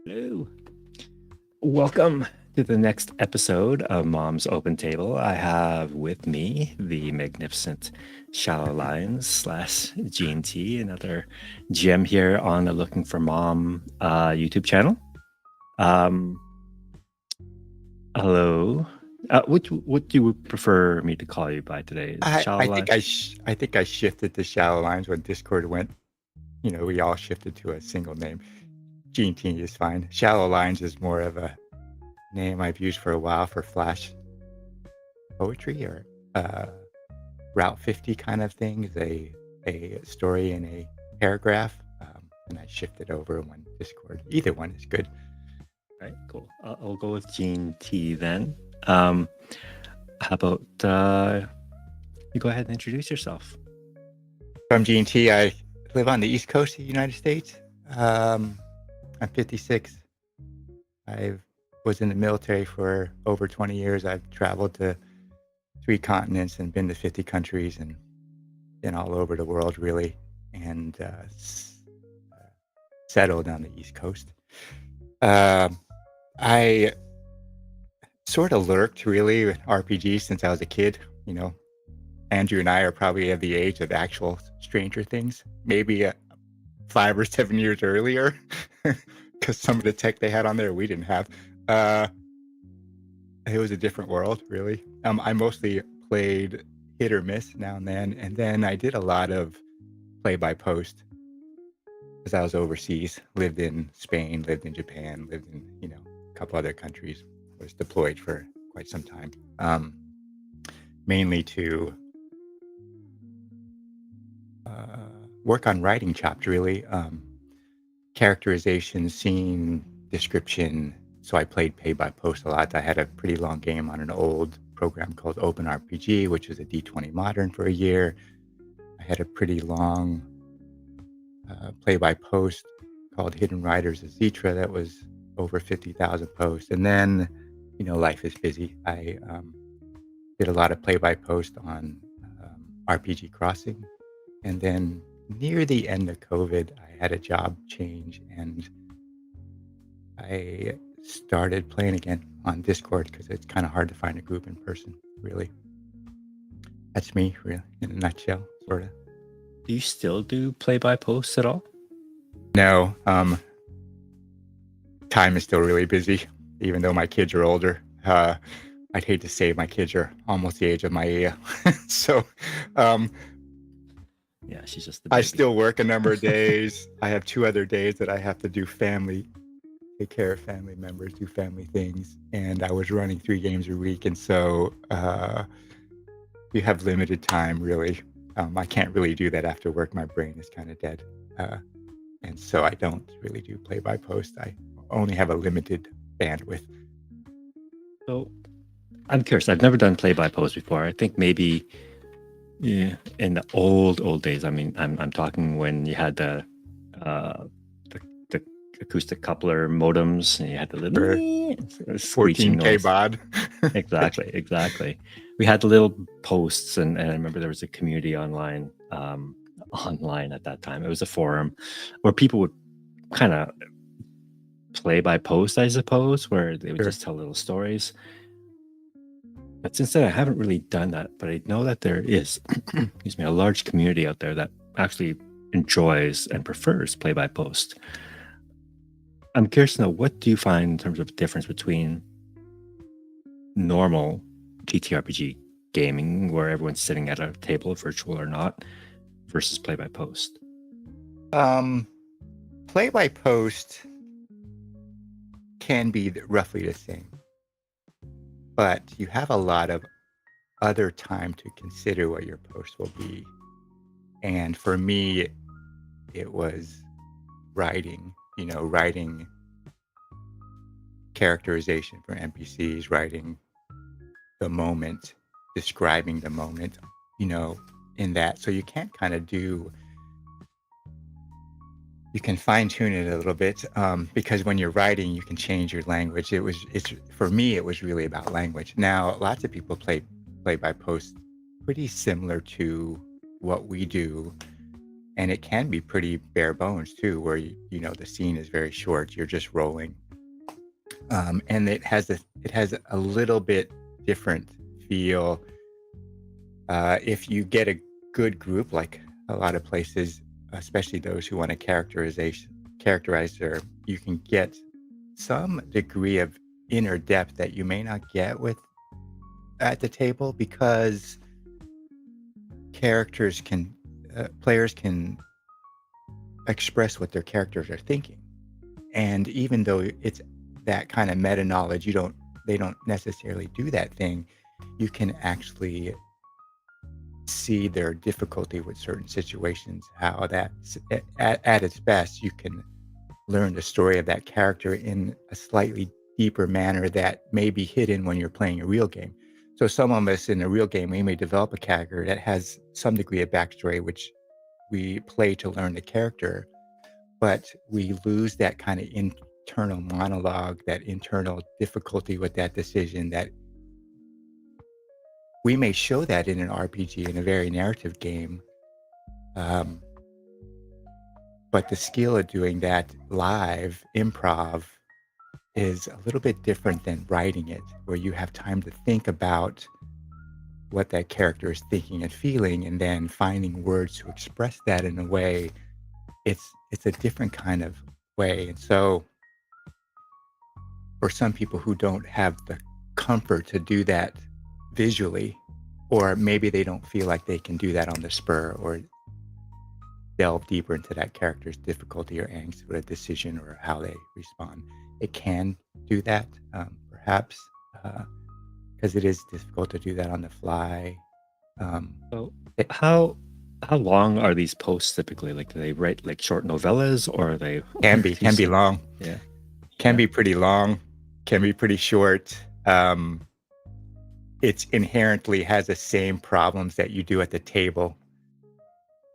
Hello. Welcome to the next episode of Mom's Open Table. I have with me the magnificent Shallow Lines slash GNT, another gem here on the Looking for Mom YouTube channel. Um, hello. What do you prefer me to call you by today? Shallow I think Lines? I think I shifted to shallow lines when Discord went. We all shifted to a single name. GeneT is fine. Shallow lines is more of a name I've used for a while for flash poetry or uh, Route 50 kind of things. A story in a paragraph, and I shifted over when Discord. Either one is good. Right, cool. I'll go with GNT then. How about you go ahead and introduce yourself? From GeneT, I live on the East Coast of the United States. I'm 56. I was in the military for over 20 years. I've traveled to 3 continents and been to 50 countries and been all over the world, really, and settled on the East Coast. I sort of lurked, really, with RPGs since I was a kid. Andrew and I are probably of the age of actual Stranger Things, maybe 5 or 7 years earlier, because some of the tech they had on there we didn't have. It was a different world, really. I mostly played hit or miss now and then I did a lot of play by post because I was overseas, lived in Spain, lived in Japan, lived in a couple other countries. Was deployed for quite some time, mainly to work on writing chops, really. Characterization, scene description. So I played pay by post a lot. I had a pretty long game on an old program called OpenRPG, which is a D20 modern for a year. I had a pretty long play by post called Hidden Riders of Zitra that was over 50,000 posts. And then, life is busy. I did a lot of play by post on RPG Crossing. And then near the end of COVID, I had a job change and I started playing again on Discord because it's kind of hard to find a group in person, really. That's me, really, in a nutshell, sort of. Do you still do play by post at all? No, time is still really busy, even though my kids are older. I'd hate to say my kids are almost the age of my Aya. So, Yeah, she's just the I baby. still work a number of days. I have 2 other days that I have to do take care of family members, do family things. And I was running 3 games a week. And so you have limited time, really. I can't really do that after work. My brain is kind of dead. And so I don't really do play by post. I only have a limited bandwidth. So I'm curious. I've never done play by post before. I think maybe in the old days. I mean, I'm talking when you had the acoustic coupler modems and you had the little screeching 14K noise. baud. Exactly. We had the little posts, and I remember there was a community online at that time. It was a forum where people would kind of play by post, I suppose, where they would Sure. just tell little stories. But since then, I haven't really done that. But I know that there is, excuse me, a large community out there that actually enjoys and prefers play by post. I'm curious to know, what do you find in terms of difference between normal TTRPG gaming, where everyone's sitting at a table, virtual or not, versus play by post? Play by post can be roughly the same, but you have a lot of other time to consider what your post will be. And for me, it was writing characterization for NPCs, writing the moment, describing the moment, in that. So you can't kind of you can fine tune it a little bit because when you're writing, you can change your language. For me, it was really about language. Now, lots of people play by post pretty similar to what we do. And it can be pretty bare bones too, where the scene is very short. You're just rolling, and it has a little bit different feel. If you get a good group, like a lot of places, especially those who want to characterize their, you can get some degree of inner depth that you may not get with at the table, because characters can players can express what their characters are thinking. And even though it's that kind of meta knowledge, they don't necessarily do that thing. You can actually see their difficulty with certain situations, how that's at its best, you can learn the story of that character in a slightly deeper manner that may be hidden when you're playing a real game. So some of us in a real game, we may develop a character that has some degree of backstory, which we play to learn the character, but we lose that kind of internal monologue, that internal difficulty with that decision. That we may show that in an RPG, in a very narrative game, um, but the skill of doing that live improv is a little bit different than writing it, where you have time to think about what that character is thinking and feeling, and then finding words to express that in a way. It's a different kind of way. And so for some people who don't have the comfort to do that visually, or maybe they don't feel like they can do that on the spur, or delve deeper into that character's difficulty or angst with a decision or how they respond, it can do that, perhaps, because it is difficult to do that on the fly. Um, So it how long are these posts typically? Like, do they write like short novellas, or are they can what be you can be say? long, Yeah. can Yeah. be pretty long, can be pretty short. It's inherently has the same problems that you do at the table.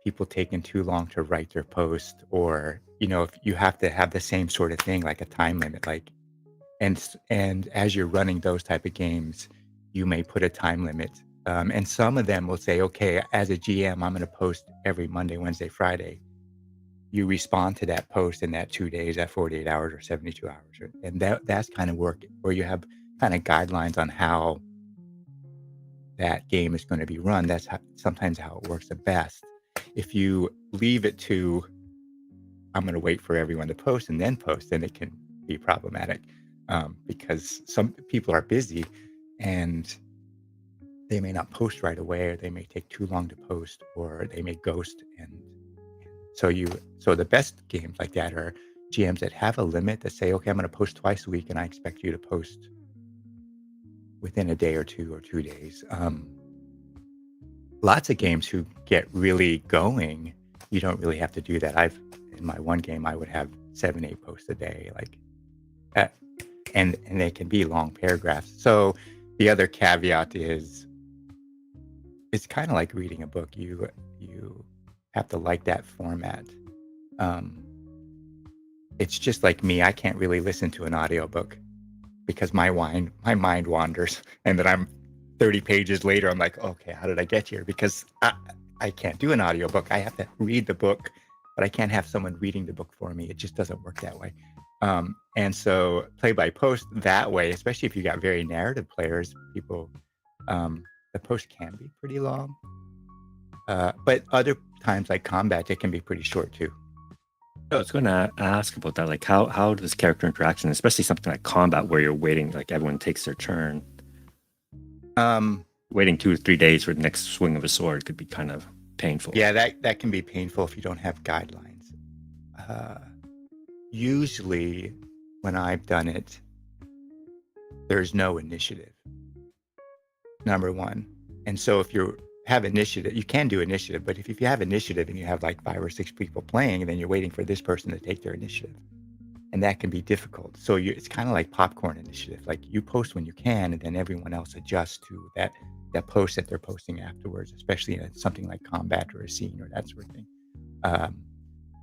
People taking too long to write their post, or if you have to have the same sort of thing, like a time limit, like, and as you're running those type of games, you may put a time limit, and some of them will say, okay, as a GM, I'm going to post every Monday, Wednesday, Friday. You respond to that post in that 2 days, that 48 hours or 72 hours, and that's kind of work where you have kind of guidelines on how that game is going to be run. That's sometimes how it works the best. If you leave it to, I'm going to wait for everyone to post and then post, then it can be problematic, because some people are busy and they may not post right away, or they may take too long to post, or they may ghost. And so the best games like that are GMs that have a limit, that say, okay, I'm going to post twice a week and I expect you to post within a day or 2 days. Lots of games who get really going, you don't really have to do that. In my one game, I would have 7, 8 posts a day, like, uh, and they can be long paragraphs. So the other caveat is, it's kind of like reading a book. You have to like that format. Um, it's just like me. I can't really listen to an audiobook because my mind wanders, and then I'm 30 pages later, I'm like, okay, how did I get here? Because I can't do an audiobook. I have to read the book, but I can't have someone reading the book for me. It just doesn't work that way. And so play by post that way, especially if you got very narrative players, um, the post can be pretty long. But other times, like combat, it can be pretty short too. I was going to ask about that. Like, how does character interaction, especially something like combat, where you're waiting, like everyone takes their turn, Um, waiting 2 to 3 days for the next swing of a sword could be kind of painful. yeah, that can be painful if you don't have guidelines. Uh, Usually, when I've done it, there's no initiative, number one. And so if you have initiative, you can do initiative, but if you have initiative and you have like 5 or 6 people playing, and then you're waiting for this person to take their initiative, and that can be difficult. So it's kind of like popcorn initiative. Like, you post when you can, and then everyone else adjusts to that post that they're posting afterwards, especially in something like combat or a scene or that sort of thing. Um,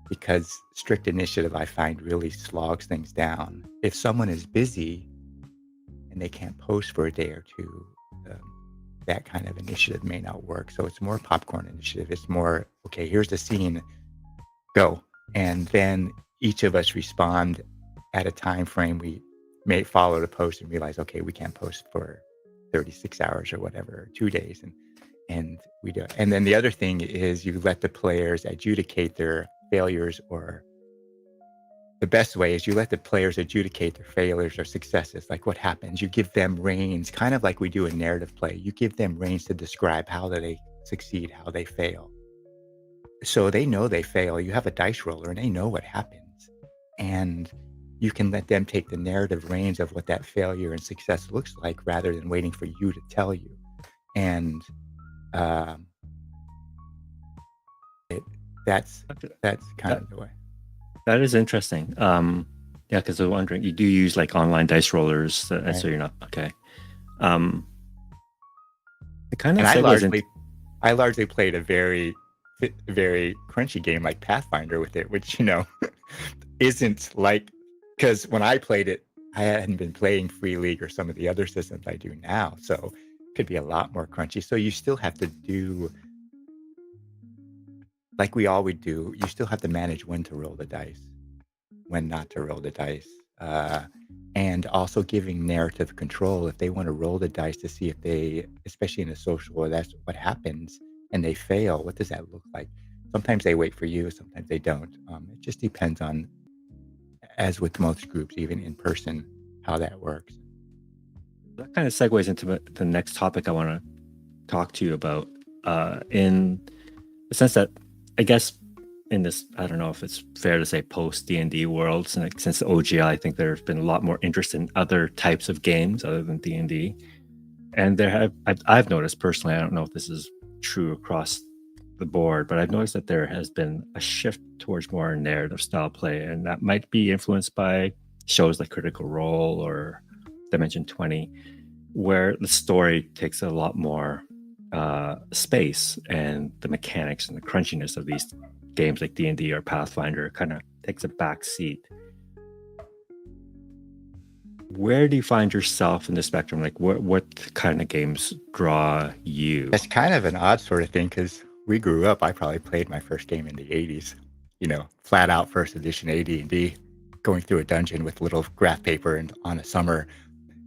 because strict initiative, I find, really slogs things down. If someone is busy and they can't post for a day or two, that kind of initiative may not work. So it's more popcorn initiative. It's more, okay, here's the scene. go. And then each of us respond at a time frame. We may follow the post and realize, okay, we can't post for 36 hours or whatever, or 2 days. And we do. And then the other thing is you let the players adjudicate their failures, or the best way is you let the players adjudicate their failures or successes. Like what happens, you give them reins, kind of like we do in narrative play. You give them reins to describe how they succeed, how they fail. So they know they fail. You have a dice roller and they know what happens. And you can let them take the narrative reins of what that failure and success looks like rather than waiting for you to tell you. And um, that's kind That of the way. that is interesting. Yeah, because I'm wondering, you do use like online dice rollers, and so Right. you're not okay. Um, it kind of And segues into. I largely played a very crunchy game like Pathfinder with it, which isn't like, because when I played it, I hadn't been playing Free League or some of the other systems I do now, so it could be a lot more crunchy. So you still have to do like we all would do. You still have to manage when to roll the dice, when not to roll the dice, and also giving narrative control. If they want to roll the dice to see if they, especially in a social, where that's what happens, and they fail, what does that look like? Sometimes they wait for you, sometimes they don't. It just depends on, as with most groups, even in person, how that works. That kind of segues into the next topic I want to talk to you about, in the sense that, I guess, in this, I don't know if it's fair to say post D&D world, since the OGL, I think there's been a lot more interest in other types of games other than D&D. And I've noticed personally, I don't know if this is true across the board, but I've noticed that there has been a shift towards more narrative style play, and that might be influenced by shows like Critical Role or Dimension 20, where the story takes a lot more space, and the mechanics and the crunchiness of these games like D&D or Pathfinder kind of takes a back seat. Where do you find yourself in the spectrum? Like what kind of games draw you? That's kind of an odd sort of thing because we grew up. I probably played my first game in the '80s. Flat out first edition AD&D, going through a dungeon with little graph paper, and on a summer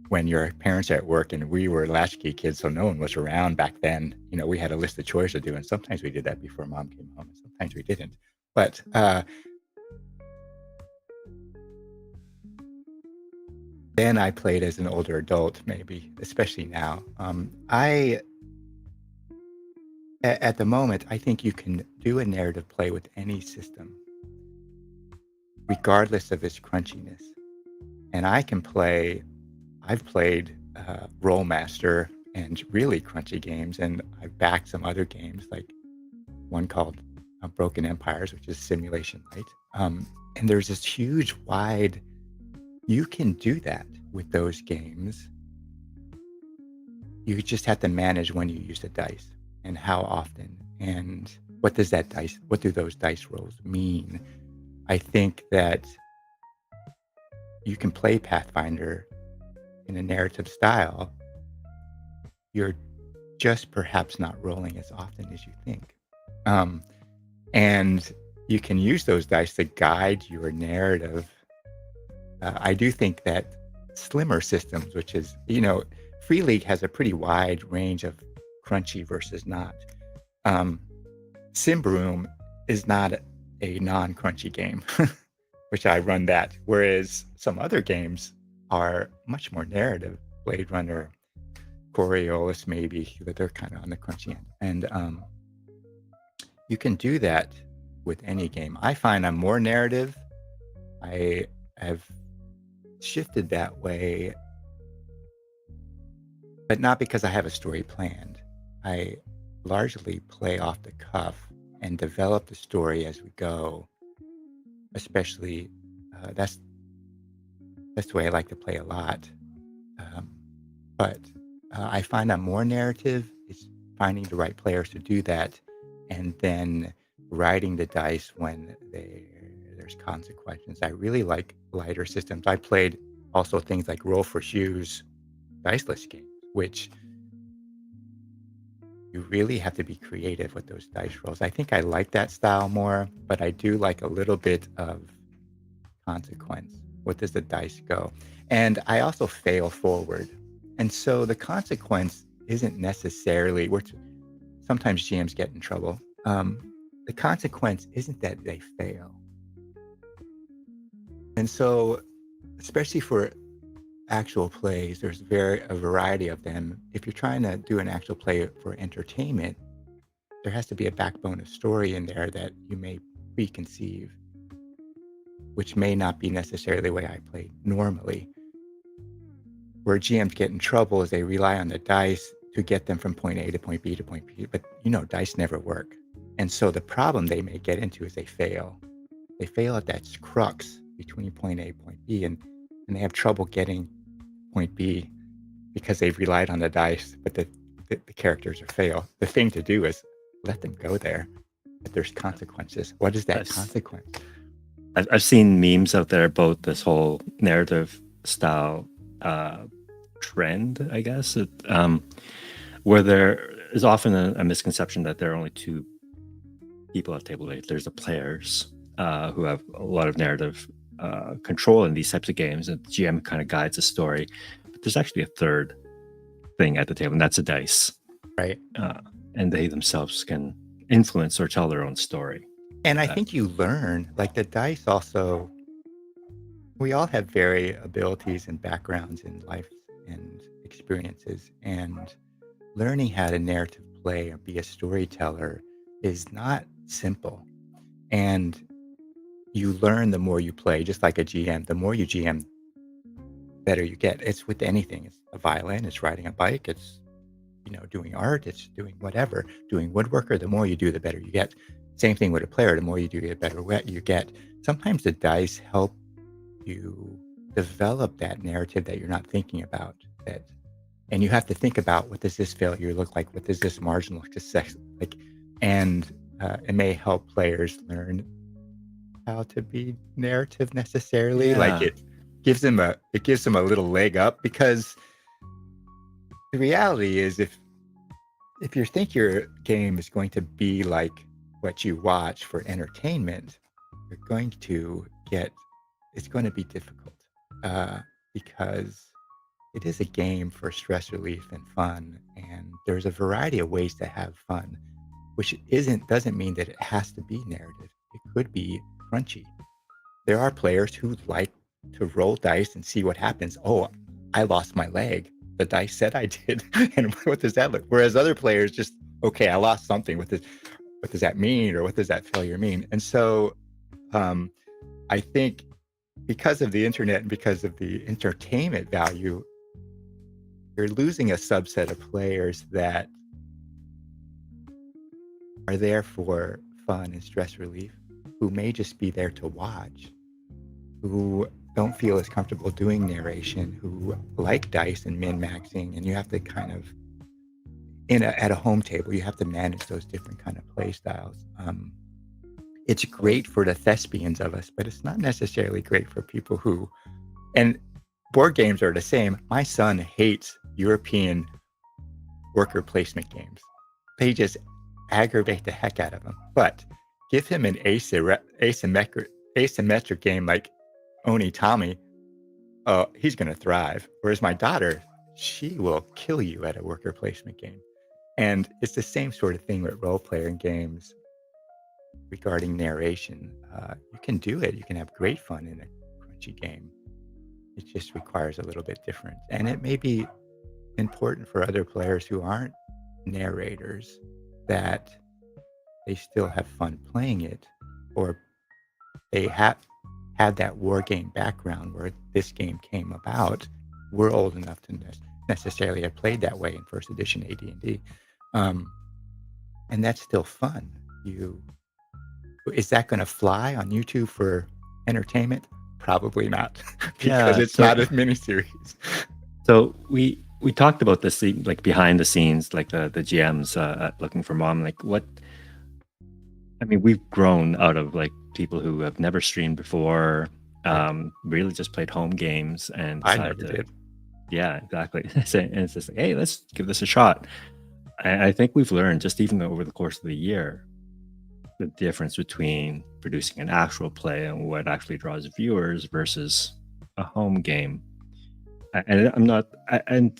when your parents are at work, and we were latchkey kids, so no one was around back then. We had a list of chores to do, and sometimes we did that before mom came home, and sometimes we didn't. But then I played as an older adult, maybe, especially now. At the moment, I think you can do a narrative play with any system, regardless of its crunchiness. And I've played Rollmaster and really crunchy games, and I've backed some other games, like one called Broken Empires, which is simulation light. And there's this huge, wide, you can do that with those games. You just have to manage when you use the dice and how often, and what do those dice rolls mean? I think that you can play Pathfinder in a narrative style. You're just perhaps not rolling as often as you think. And you can use those dice to guide your narrative. I do think that slimmer systems, which is, Free League has a pretty wide range of crunchy versus not. Symbaroum is not a non-crunchy game, which I run that, whereas some other games are much more narrative. Blade Runner, Coriolis, maybe, but they're kind of on the crunchy end. And you can do that with any game. I find I'm more narrative. I have shifted that way, but not because I have a story planned. I largely play off the cuff and develop the story as we go. Especially, that's the way I like to play a lot. But I find I'm more narrative. It's finding the right players to do that, and then riding the dice when there's consequences. I really like lighter systems. I played also things like Roll for Shoes, diceless games, which you really have to be creative with those dice rolls. I think I like that style more, but I do like a little bit of consequence. What does the dice go? And I also fail forward. And so the consequence isn't necessarily, which sometimes GMs get in trouble. The consequence isn't that they fail. And so, especially for actual plays, there's a variety of them. If you're trying to do an actual play for entertainment, there has to be a backbone of story in there that you may preconceive, which may not be necessarily the way I play normally. Where GMs get in trouble is they rely on the dice to get them from point A to point B to point B, but dice never work. And so the problem they may get into is they fail. They fail at that crux between point A and point B, and they have trouble getting point B because they've relied on the dice, but the characters are fail. The thing to do is let them go there, but there's consequences. What is that consequence? I've seen memes out there about this whole narrative style trend, I guess, where there is often a misconception that there are only two people at table. There's the players who have a lot of narrative control in these types of games, and the GM kind of guides the story. But there's actually a third thing at the table, and that's the dice. Right. And they themselves can influence or tell their own story. And I think you learn, like the dice also, we all have variabilities and backgrounds in life and experiences, and learning how to narrative play or be a storyteller is not simple. And you learn the more you play, just like a GM. The more you GM, better you get. It's with anything. It's a violin, it's riding a bike, it's doing art, it's doing whatever, doing woodworker. The more you do, the better you get. Same thing with a player. The more you do, the better you get. Sometimes the dice help you develop that narrative that you're not thinking about. And you have to think about, what does this failure look like? What does this margin look like? And it may help players learn how to be narrative necessarily. Yeah. Like it gives them a little leg up, because the reality is, if you think your game is going to be like what you watch for entertainment, it's going to be difficult, because it is a game for stress relief and fun, and there's a variety of ways to have fun, which doesn't mean that it has to be narrative. It could be crunchy. There are players who like to roll dice and see what happens. Oh, I lost my leg. The dice said I did. And what does that look? Whereas other players just, okay, I lost something. What does that mean? Or what does that failure mean? And so I think because of the internet and because of the entertainment value, you're losing a subset of players that are there for fun and stress relief, who may just be there to watch, who don't feel as comfortable doing narration, who like dice and min-maxing, and you have to kind of, at a home table, you have to manage those different kind of play styles. It's great for the thespians of us, but it's not necessarily great for people who, and board games are the same. My son hates European worker placement games. They just aggravate the heck out of him. But give him an asymmetric game like Oni Tommy, he's going to thrive. Whereas my daughter, she will kill you at a worker placement game. And it's the same sort of thing with role-playing games regarding narration. You can do it. You can have great fun in a crunchy game. It just requires a little bit different. And it may be important for other players who aren't narrators that they still have fun playing it, or they have that war game background where this game came about. We're old enough to necessarily have played that way in first edition AD&D. And that's still fun. Is that going to fly on YouTube for entertainment? Probably not, because it's not a miniseries. So we talked about this, like behind the scenes, like the GMs at Looking for Mom. Like we've grown out of like people who have never streamed before, really just played home games and I never did. Yeah, exactly. And it's just like, hey, let's give this a shot. I think we've learned just even over the course of the year the difference between producing an actual play and what actually draws viewers versus a home game. And I'm not. And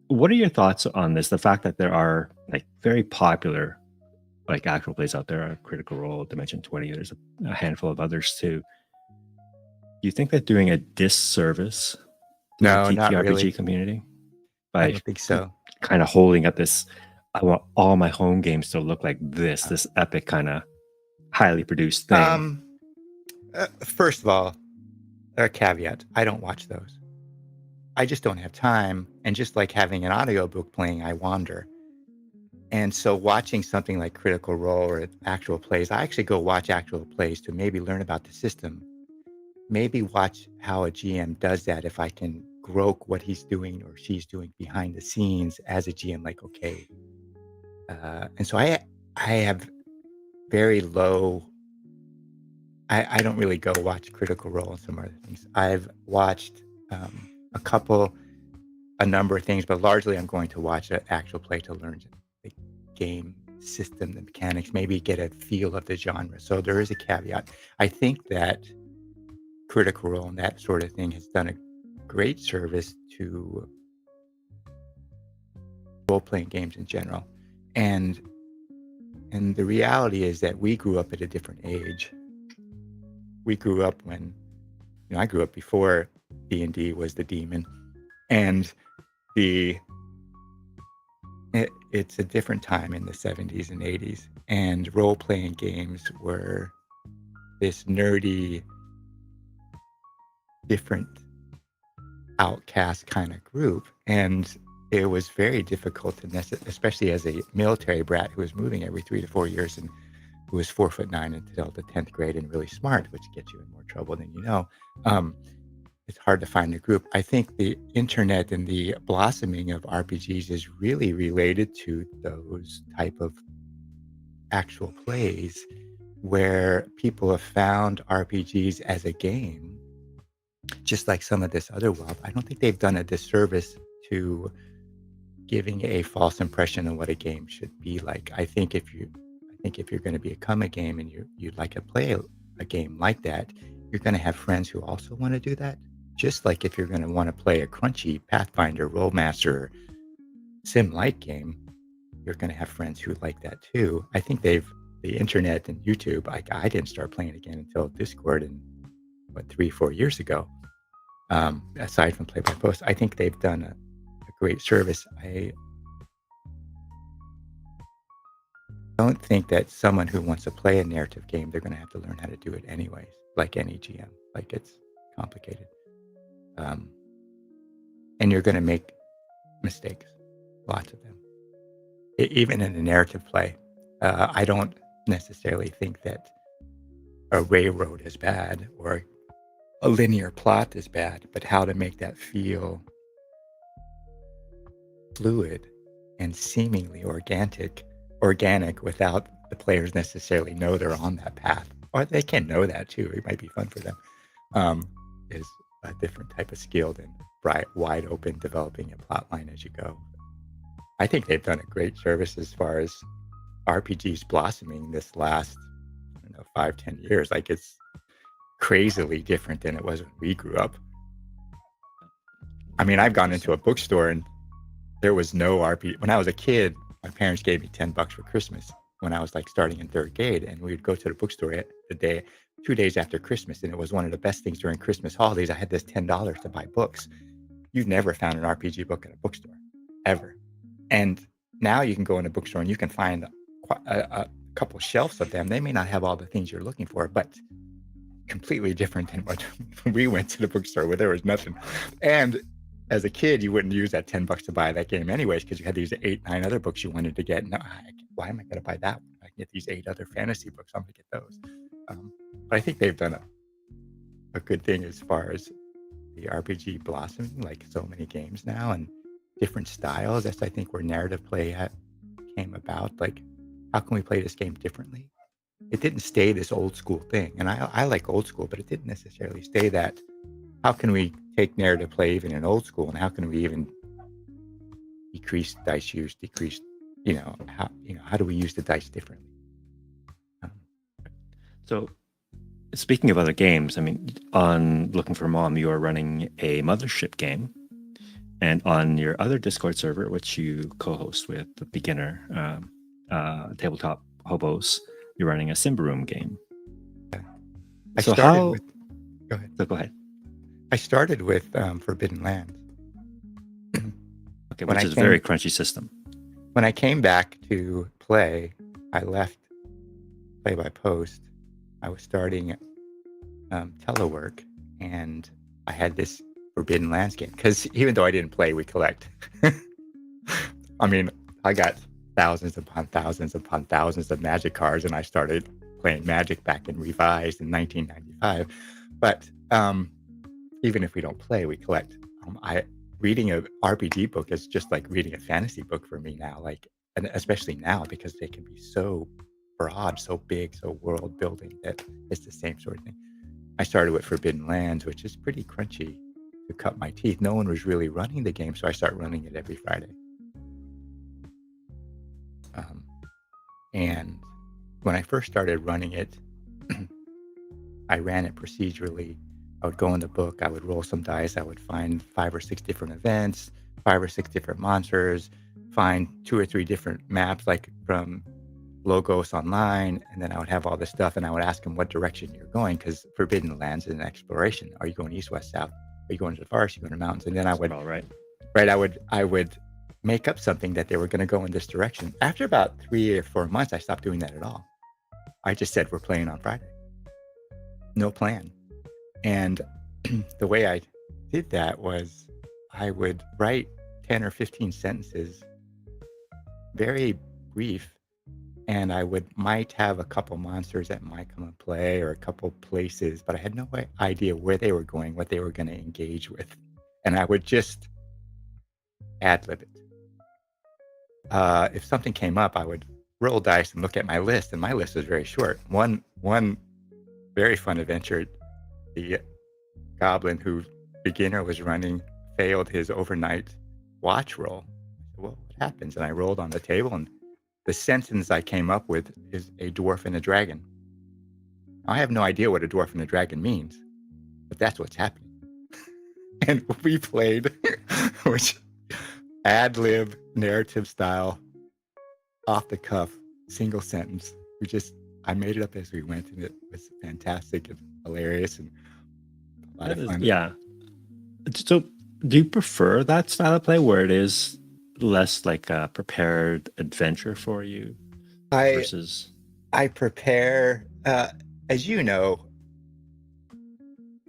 what are your thoughts on this? The fact that there are like very popular like actual plays out there, Critical Role, Dimension 20. There's a handful of others too. Do you think that doing a disservice to the No, not TTRPG really. community I by don't think so. kind of holding up this? I want all my home games to look like Uh, this epic kind of highly produced thing. Um, First of all, a caveat: I don't watch those. I just don't have time, and just like having an audiobook playing, I wander. And so watching something like Critical Role or actual plays, I actually go watch actual plays to maybe learn about the system, maybe watch how a GM does that if I can grope what he's doing or she's doing behind the scenes as a GM, like, okay. And so I have very low, I don't really go watch Critical Role and some other things. I've watched a couple, a number of things, but largely I'm going to watch an actual play to learn the game system, the mechanics, maybe get a feel of the genre. So there is a caveat. I think that Critical Role and that sort of thing has done a great service to role-playing games in general. And the reality is that we grew up at a different age. We grew up when, I grew up before D&D was the demon. And it's a different time in the 70s and 80s. And role-playing games were this nerdy, different outcast kind of group. And it was very difficult to especially as a military brat who was moving every 3 to 4 years and who was 4'9" until the 10th grade and really smart, which gets you in more trouble than you know. It's hard to find a group. I think the internet and the blossoming of RPGs is really related to those type of actual plays where people have found RPGs as a game, just like some of this other world. I don't think they've done a disservice to giving a false impression of what a game should be like. I think if you're going to become a game and you'd like to play a game like that, you're going to have friends who also want to do that. Just like if you're going to want to play a crunchy Pathfinder, Rollmaster, sim-like game, you're going to have friends who like that too. I think the internet and YouTube, I didn't start playing again until Discord in 3-4 years ago. Aside from Play by Post, I think they've done a great service. I don't think that someone who wants to play a narrative game, they're going to have to learn how to do it anyways, like any GM. Like, it's complicated. And you're going to make mistakes, lots of them. Even in a narrative play, I don't necessarily think that a railroad is bad or a linear plot is bad, but how to make that feel fluid and seemingly organic without the players necessarily know they're on that path. Or they can know that too. It might be fun for them. Is a different type of skill than wide open developing a plot line as you go. I think they've done a great service as far as RPGs blossoming this last, 5-10 years. Like, it's crazily different than it was when we grew up. I mean, I've gone into a bookstore and there was no RPG. When I was a kid, my parents gave me $10 for Christmas when I was like starting in 3rd grade, and we would go to the bookstore the day 2 days after Christmas, and it was one of the best things during Christmas holidays. I had this $10 to buy books. You've never found an RPG book at a bookstore, ever. And now you can go in a bookstore and you can find a couple shelves of them. They may not have all the things you're looking for, but completely different than what we went to the bookstore where there was nothing. And as a kid, you wouldn't use that $10 to buy that game anyways, because you had these 8-9 other books you wanted to get. No, why am I going to buy that one? I can get these 8 other fantasy books. I'm going to get those. But I think they've done a good thing as far as the RPG blossoming, like so many games now and different styles. That's, I think, where narrative play came about. Like, how can we play this game differently? It didn't stay this old school thing. And I like old school, but it didn't necessarily stay that. How can we take narrative play even in old school, and how can we even decrease dice use, decrease how do we use the dice differently? Um, So, speaking of other games, I mean, on Looking for Mom, you are running a Mothership game. And on your other Discord server, which you co-host with the beginner tabletop hobos, you're running a Symbaroum game. I So started how? with Go ahead. So go ahead. I started with Forbidden Lands. Okay, when which I is a very came crunchy system. when I came back to play, I left play by post. I was starting telework, and I had this Forbidden Lands game because even though I didn't play, we collect. I mean, I got thousands upon thousands upon thousands of Magic cards, and I started playing Magic back in Revised in 1995. But even if we don't play, we collect. I Reading a RPG book is just like reading a fantasy book for me now. Like, and especially now because they can be so broad, so big, so world building that it's the same sort of thing. I started with Forbidden Lands, which is pretty crunchy to cut my teeth. No one was really running the game, so I started running it every Friday. And when I first started running it, I ran it procedurally. I would go in the book, I would roll some dice, I would find 5 or 6 different events, 5 or 6 different monsters, find 2 or 3 different maps, like from Logos Online, and then I would have all this stuff, and I would ask them what direction you're going, because Forbidden Lands is an exploration. Are you going east, west, south? Are you going to the forest? Are you going to mountains? And then I would, All right. right, I would make up something that they were going to go in this direction. After about 3 or 4 months, I stopped doing that at all. I just said, we're playing on Friday. No plan. And the way I did that was I would write 10 or 15 sentences, very brief, and I might have a couple monsters that might come and play or a couple places, but I had no idea where they were going, what they were going to engage with. And I would just ad-lib it. If something came up, I would roll dice and look at my list, and my list was very short. One very fun adventure, the goblin who beginner was running failed his overnight watch roll. I said, well, what happens? And I rolled on the table, and the sentence I came up with is a dwarf and a dragon. I have no idea what a dwarf and a dragon means, but that's what's happening. And we played, which ad-lib, narrative style, off the cuff, single sentence. I made it up as we went, and it was fantastic and hilarious and a lot of fun. Yeah. So, do you prefer that style of play where it is less like a prepared adventure for you versus? I prepare, as you know,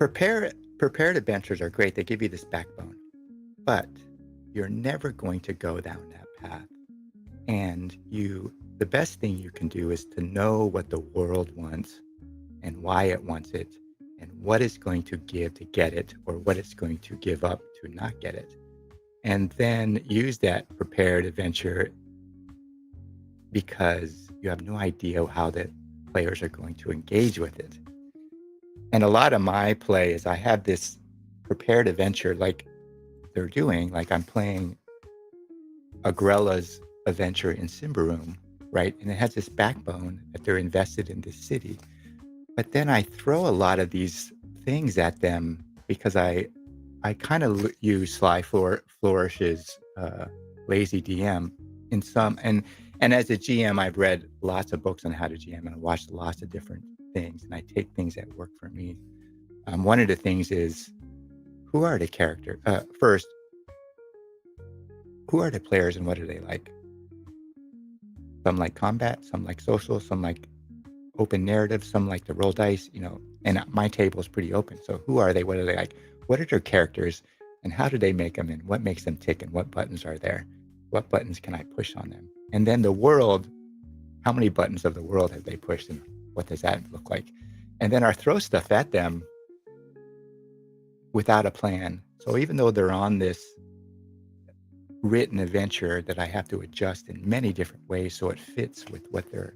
prepared adventures are great. They give you this backbone, but you're never going to go down that path. And the best thing you can do is to know what the world wants and why it wants it and what it's going to give to get it or what it's going to give up to not get it. And then use that prepared adventure because you have no idea how the players are going to engage with it. And a lot of my play is I have this prepared adventure like they're doing, like I'm playing Agrella's adventure in Symbaroum, right? And it has this backbone that they're invested in this city. But then I throw a lot of these things at them because I kind of use Sly Flourish's Lazy DM in some, and as a GM, I've read lots of books on how to GM and I watched lots of different things, and I take things that work for me. One of the things is, who are the characters? First, who are the players and what do they like? Some like combat, some like social, some like open narrative, some like to roll dice, and my table is pretty open. So who are they? What are they like? What are their characters and how do they make them and what makes them tick and what buttons are there? What buttons can I push on them? And then the world, how many buttons of the world have they pushed and what does that look like? And then I throw stuff at them without a plan. So even though they're on this written adventure that I have to adjust in many different ways so it fits with what they're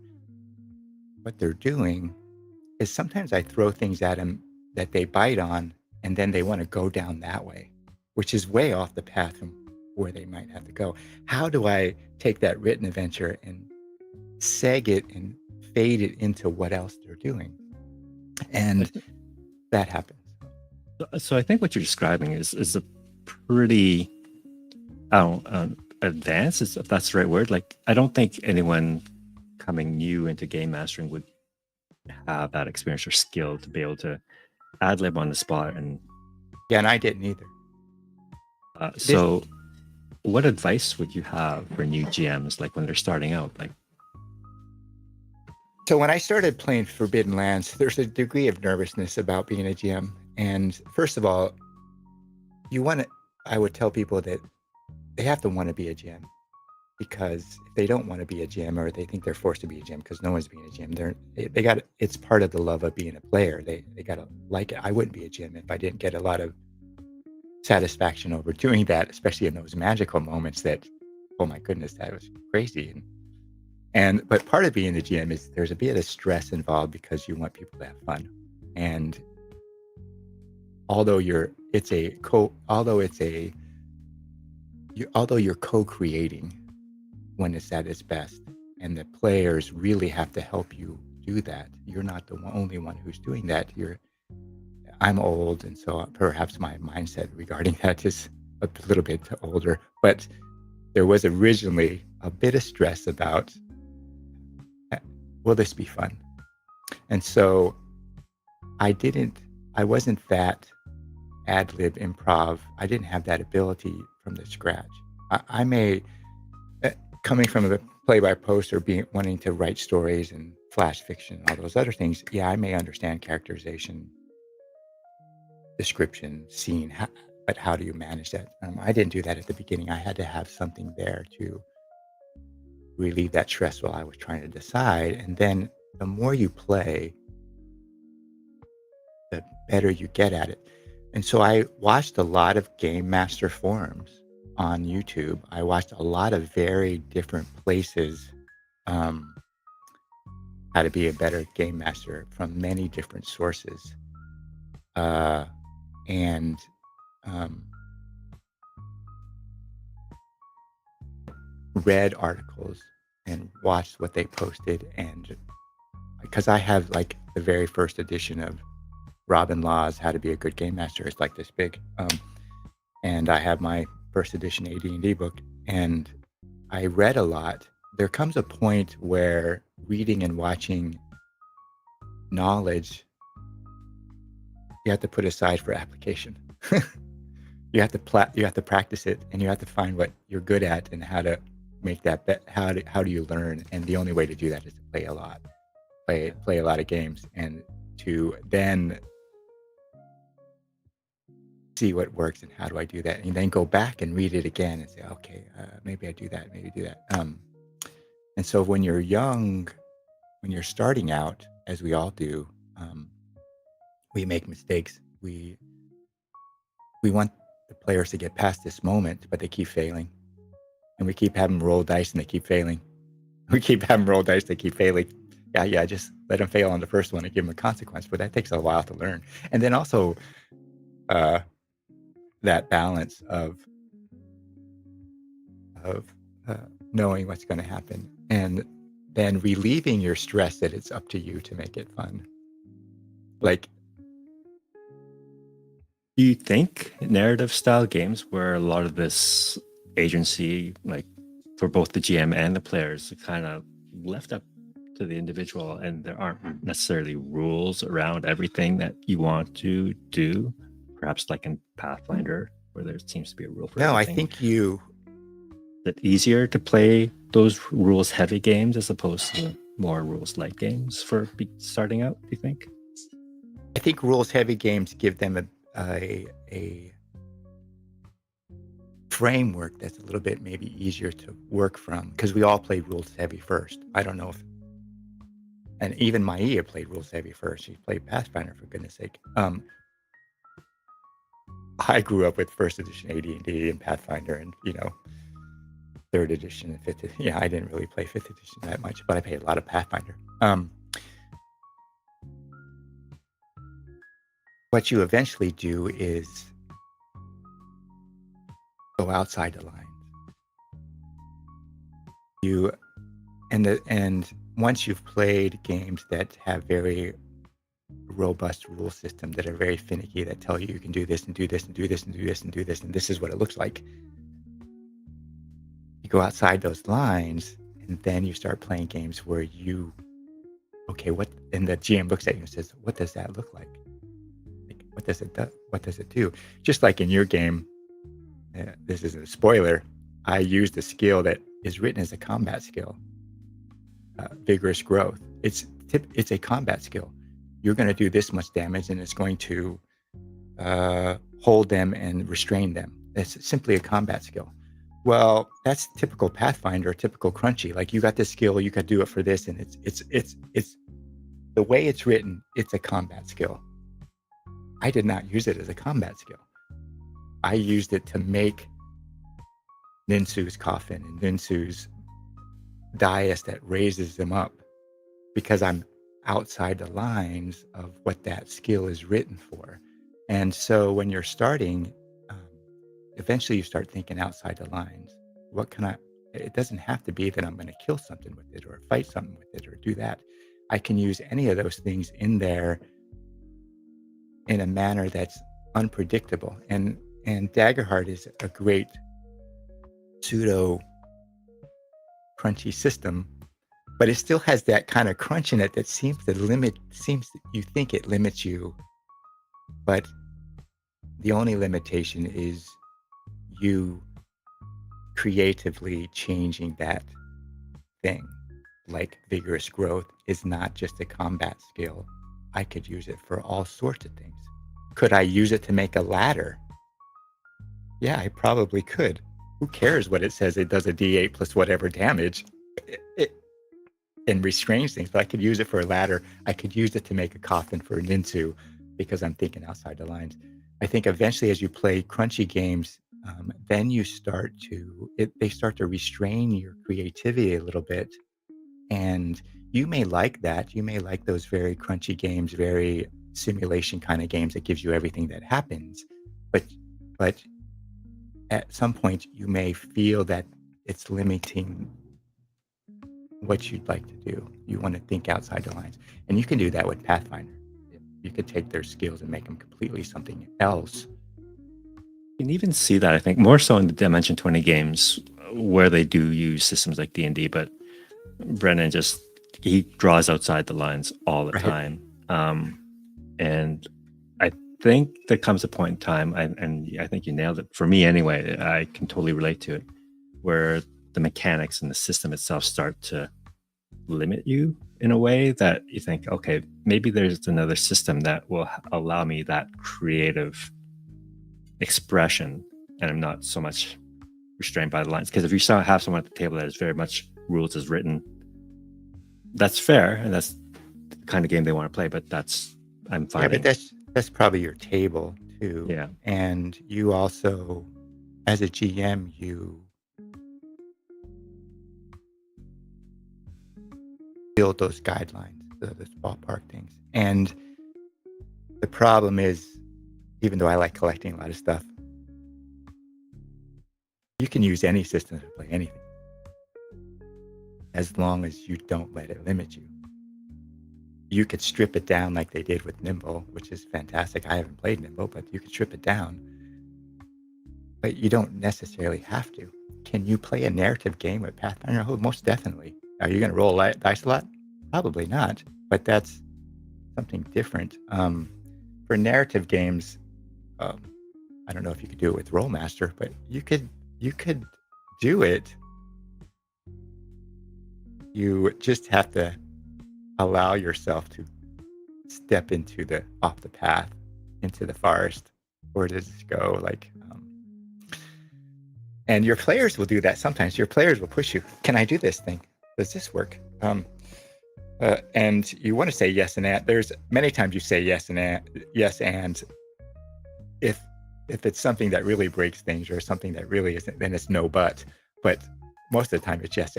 doing, is sometimes I throw things at them that they bite on and then they want to go down that way, which is way off the path from where they might have to go. How do I take that written adventure and seg it and fade it into what else they're doing? I And th- that happens. so I think what you're describing is a pretty, I don't advanced, if that's the right word. Like, I don't think anyone coming new into game mastering would have that experience or skill to be able to ad lib on the spot. And Yeah, and I didn't either. This so, what advice would you have for new GMs, like when they're starting out? Like, So when I started playing Forbidden Lands, there's a degree of nervousness about being a GM. And first of all, I would tell people that they have to want to be a GM, because if they don't want to be a GM, or they think they're forced to be a GM because no one's being a GM, they got it's part of the love of being a player. They got to like it. I wouldn't be a GM if I didn't get a lot of satisfaction over doing that, especially in those magical moments that, oh my goodness, that was crazy. But part of being the GM is there's a bit of stress involved because you want people to have fun. And although you're co-creating when it's at its best, and the players really have to help you do that. You're not the only one who's doing that. I'm old, and so perhaps my mindset regarding that is a little bit older. But there was originally a bit of stress about, will this be fun? And so I wasn't that ad lib improv. I didn't have that ability from the scratch. I may, coming from a play by post, or wanting to write stories and flash fiction and all those other things, yeah, I may understand characterization, description, scene, but how do you manage that? I didn't do that at the beginning. I had to have something there to relieve that stress while I was trying to decide. And then the more you play, the better you get at it. And so I watched a lot of game master forums on YouTube. I watched a lot of very different places, um, how to be a better game master from many different sources. Uh, and um, read articles and watched what they posted. And because I have like the very first edition of Robin Law's How to Be a Good Game Master, it's like this big. And I have my first edition AD&D book, and I read a lot. There comes a point where reading and watching knowledge, you have to put aside for application. You have to practice it, and you have to find what you're good at and how to make that how do you learn? And the only way to do that is to play a lot, play a lot of games, and to then see what works and how do I do that, and then go back and read it again and say, okay, maybe I do that, maybe do that. And so when you're young, when you're starting out, as we all do, we make mistakes. We want the players to get past this moment, but they keep failing, and we keep having them roll dice and they keep failing. We keep having them roll dice, they keep failing. Yeah, just let them fail on the first one and give them a consequence, but that takes a while to learn. And then also uh, that balance of of uh, knowing what's going to happen, and then relieving your stress that it's up to you to make it fun. Like, do you think narrative style games where a lot of this agency, like for both the GM and the players, kind of left up to the individual, and there aren't necessarily rules around everything that you want to do? Perhaps like in Pathfinder, where there seems to be a rule for no, I everything. think you, Is it easier to play those rules heavy games as opposed to more rules light games for starting out, do you think? I think rules heavy games give them a framework that's a little bit maybe easier to work from, because we all play rules heavy first. I don't know if, and even Maya played rules heavy first. She played Pathfinder, for goodness sake. I grew up with first edition AD&D and Pathfinder, and third edition and fifth. Yeah, I didn't really play fifth edition that much, but I played a lot of Pathfinder. What you eventually do is go outside the line. You and once you've played games that have very robust rule system that are very finicky that tell you can do this and do this and do this and do this and do this and this is what it looks like. You go outside those lines and then you start playing games where what and the GM looks at you and says, what does that look like? Like what does it do? What does it do? Just like in your game, this is a spoiler, I used a skill that is written as a combat skill, vigorous growth. It's a combat skill. You're going to do this much damage and it's going to hold them and restrain them. It's simply a combat skill. Well, that's typical Pathfinder, typical Crunchy. Like you got this skill, you could do it for this, and it's the way it's written. It's a combat skill. I did not use it as a combat skill. I used it to make Ninsu's coffin and Ninsu's dais that raises them up, because I'm outside the lines of what that skill is written for. And so when you're starting, eventually you start thinking outside the lines. What can it doesn't have to be that I'm going to kill something with it or fight something with it or do that. I can use any of those things in there in a manner that's unpredictable. And Daggerheart is a great pseudo crunchy system, but it still has that kind of crunch in it that seems you think it limits you, but the only limitation is you creatively changing that thing. Like vigorous growth is not just a combat skill. I could use it for all sorts of things. Could I use it to make a ladder? Yeah, I probably could. Who cares what it says? It does a D8 plus whatever damage. And restrains things, but I could use it for a ladder. I could use it to make a coffin for a Ninsu because I'm thinking outside the lines. I think eventually as you play crunchy games, then they start to restrain your creativity a little bit. And you may like that. You may like those very crunchy games, very simulation kind of games that gives you everything that happens. But at some point you may feel that it's limiting what you'd like to do. You want to think outside the lines. And you can do that with Pathfinder. You could take their skills and make them completely something else. You can even see that, I think, more so in the Dimension 20 games where they do use systems like D&D, but Brennan he draws outside the lines all the time. And I think there comes a point in time, and I think you nailed it, for me anyway, I can totally relate to it, where the mechanics and the system itself start to limit you in a way that you think, okay, maybe there's another system that will allow me that creative expression, and I'm not so much restrained by the lines. Because if you have someone at the table that is very much rules as written, that's fair, and that's the kind of game they want to play. But I'm finding. Yeah, but that's probably your table too. Yeah. And you also, as a GM, you build those guidelines, those ballpark things. And the problem is, even though I like collecting a lot of stuff, you can use any system to play anything, as long as you don't let it limit you. You could strip it down like they did with Nimble, which is fantastic. I haven't played Nimble, but you could strip it down. But you don't necessarily have to. Can you play a narrative game with Pathfinder? Oh, most definitely. Are you going to roll dice a lot? Probably not, but that's something different. For narrative games, I don't know if you could do it with Rollmaster, but you could do it. You just have to allow yourself to step off the path, into the forest. Where does it go? And your players will do that sometimes. Your players will push you. Can I do this thing? Does this work? And you want to say yes and that. There's many times you say yes and if it's something that really breaks things or something that really isn't, then it's no but. But most of the time it's yes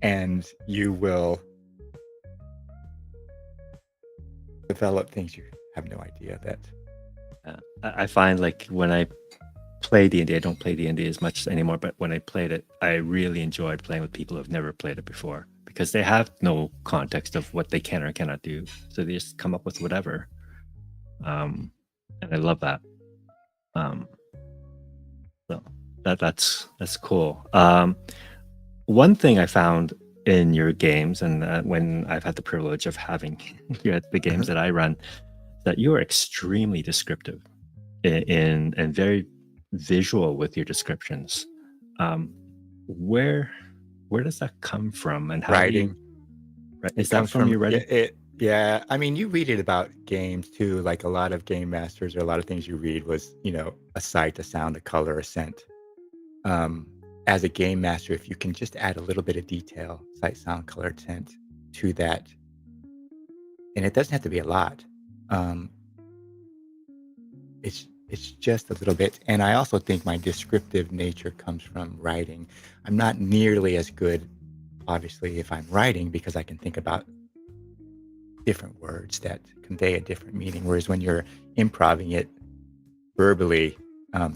and you will develop things you have no idea that. I find like when I play D&D. I don't play D&D as much anymore, but when I played it, I really enjoyed playing with people who've never played it before because they have no context of what they can or cannot do. So they just come up with whatever. And I love that. So that's cool. One thing I found in your games, and when I've had the privilege of having you at the games that I run, that you are extremely descriptive and very visual with your descriptions. Where does that come from, and how do you? Writing. Is It that comes from from your writing? yeah. I mean, you read it about games too. Like a lot of game masters or a lot of things you read was, a sight, a sound, a color, a scent. Um, as a game master, if you can just add a little bit of detail, sight, sound, color, scent to that, and it doesn't have to be a lot. Um, it's just a little bit. And I also think my descriptive nature comes from writing. I'm not nearly as good, obviously, if I'm writing because I can think about different words that convey a different meaning. Whereas when you're improving it verbally, um,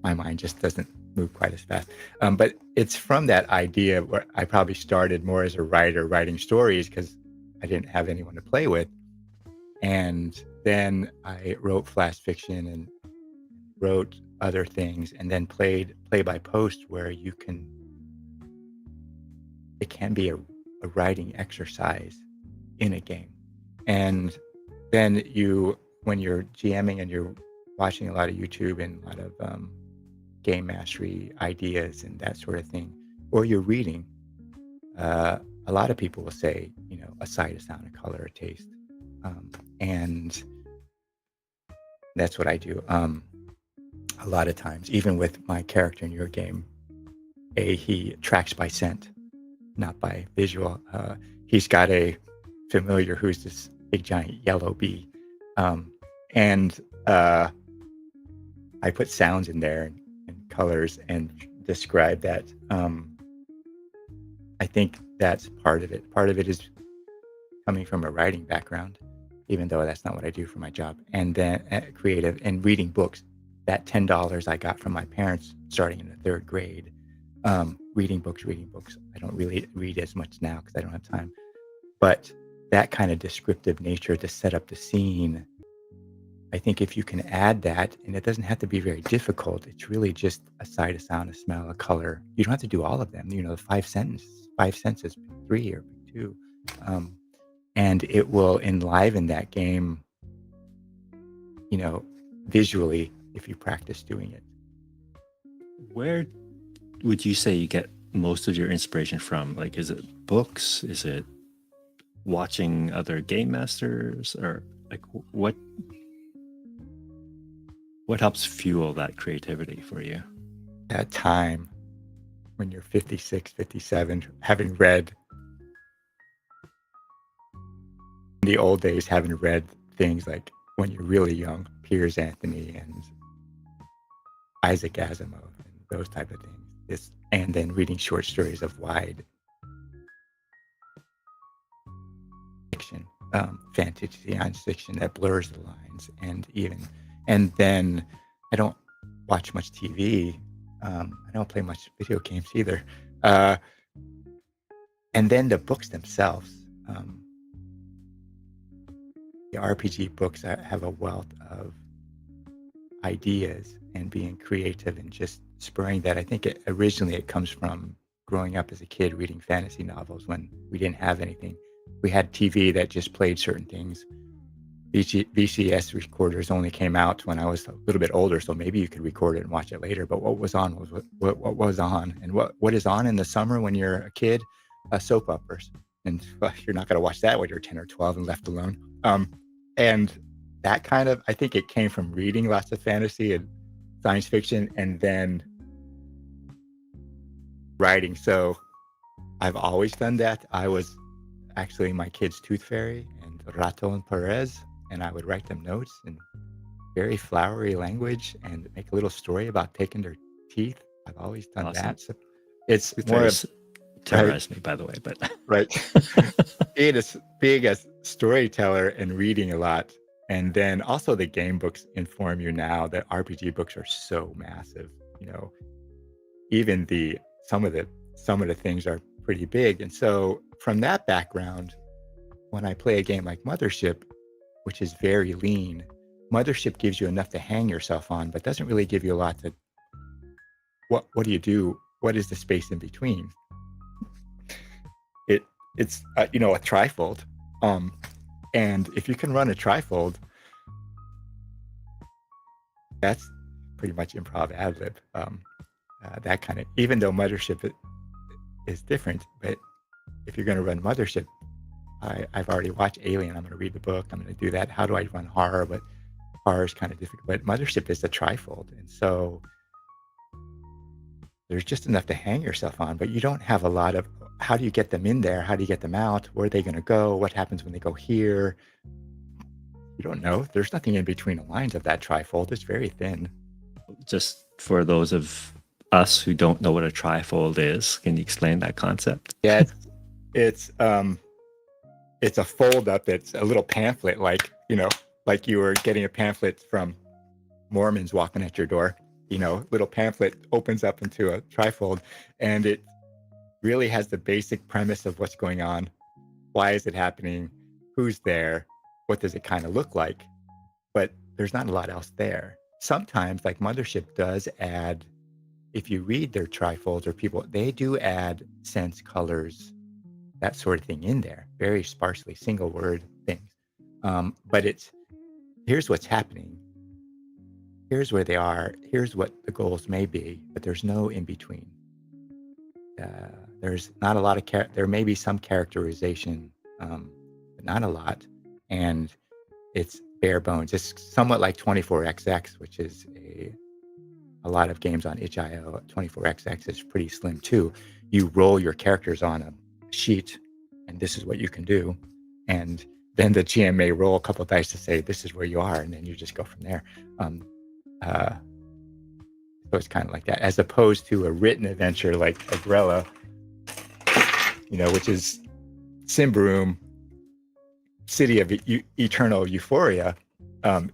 my mind just doesn't move quite as fast. But it's from that idea where I probably started more as a writer, writing stories because I didn't have anyone to play with. And then I wrote flash fiction and wrote other things, and then played play by post, where it can be a writing exercise in a game. And then when you're GMing and you're watching a lot of YouTube and a lot of game mastery ideas and that sort of thing, or you're reading, a lot of people will say, a sight, a sound, a color, a taste. And that's what I do. A lot of times, even with my character in your game, he tracks by scent, not by visual. He's got a familiar who's this big giant yellow bee. And I put sounds in there and colors and describe that. I think that's part of it. Part of it is coming from a writing background, even though that's not what I do for my job. And then creative and reading books. That $10 I got from my parents starting in the third grade. Reading books. I don't really read as much now because I don't have time. But that kind of descriptive nature to set up the scene, I think if you can add that, and it doesn't have to be very difficult, it's really just a sight, a sound, a smell, a color. You don't have to do all of them. The five senses, pick 3 or pick 2. And it will enliven that game, visually if you practice doing it. Where would you say you get most of your inspiration from? Like, is it books? Is it watching other game masters? Or like what helps fuel that creativity for you? That time when you're 56, 57, having read in the old days, having read things like when you're really young, Piers Anthony and Isaac Asimov and those type of things. And then reading short stories of wide fiction, fantasy, science fiction that blurs the lines, and then I don't watch much TV. I don't play much video games either. And then the books themselves, the RPG books have a wealth of ideas and being creative and just spurring that. I think originally it comes from growing up as a kid reading fantasy novels when we didn't have anything. We had TV that just played certain things. VCS recorders only came out when I was a little bit older, so maybe you could record it and watch it later. But what was on was what was on, and what is on in the summer when you're a kid, soap operas, and you're not going to watch that when you're 10 or 12 and left alone. And that kind of, I think it came from reading lots of fantasy and science fiction, and then writing. So I've always done that. I was actually my kid's tooth fairy and Rato and Perez, and I would write them notes in very flowery language and make a little story about taking their teeth. I've always done Awesome. that. So it's Tooth more fairies of terrorized me, by the way, but right. Being a storyteller and reading a lot, And then also the game books inform you now that RPG books are so massive. You know, even the some of the things are pretty big. And so from that background, when I play a game like Mothership, which is very lean, Mothership gives you enough to hang yourself on, but doesn't really give you a lot to what do you do? What is the space in between? It's a trifold. And if you can run a trifold, that's pretty much improv ad lib. That kind of, even though Mothership is different, but if you're going to run Mothership, I've already watched Alien. I'm going to read the book. I'm going to do that. How do I run horror? But horror is kind of difficult. But Mothership is a trifold, and so there's just enough to hang yourself on. But you don't have a lot of. How do you get them in there? How do you get them out? Where are they going to go? What happens when they go here? You don't know. There's nothing in between the lines of that trifold. It's very thin. Just for those of us who don't know what a trifold is, can you explain that concept? Yeah, it's a fold up. It's a little pamphlet, like you were getting a pamphlet from Mormons walking at your door. Little pamphlet opens up into a trifold, and it really has the basic premise of what's going on. Why is it happening? Who's there? What does it kind of look like? But there's not a lot else there. Sometimes, like Mothership does add, if you read their trifolds or people, they do add scents, colors, that sort of thing in there, very sparsely, single word things. But here's what's happening. Here's where they are. Here's what the goals may be, but there's no in between. There's not a lot of there may be some characterization, but not a lot. And it's bare bones. It's somewhat like 24XX, which is a lot of games on itch.io. 24XX is pretty slim too. You roll your characters on a sheet, and this is what you can do. And then the GM may roll a couple of dice to say, this is where you are. And then you just go from there. So it's kind of like that, as opposed to a written adventure like Agrella, which is Symbaroum, City of Eternal Euphoria.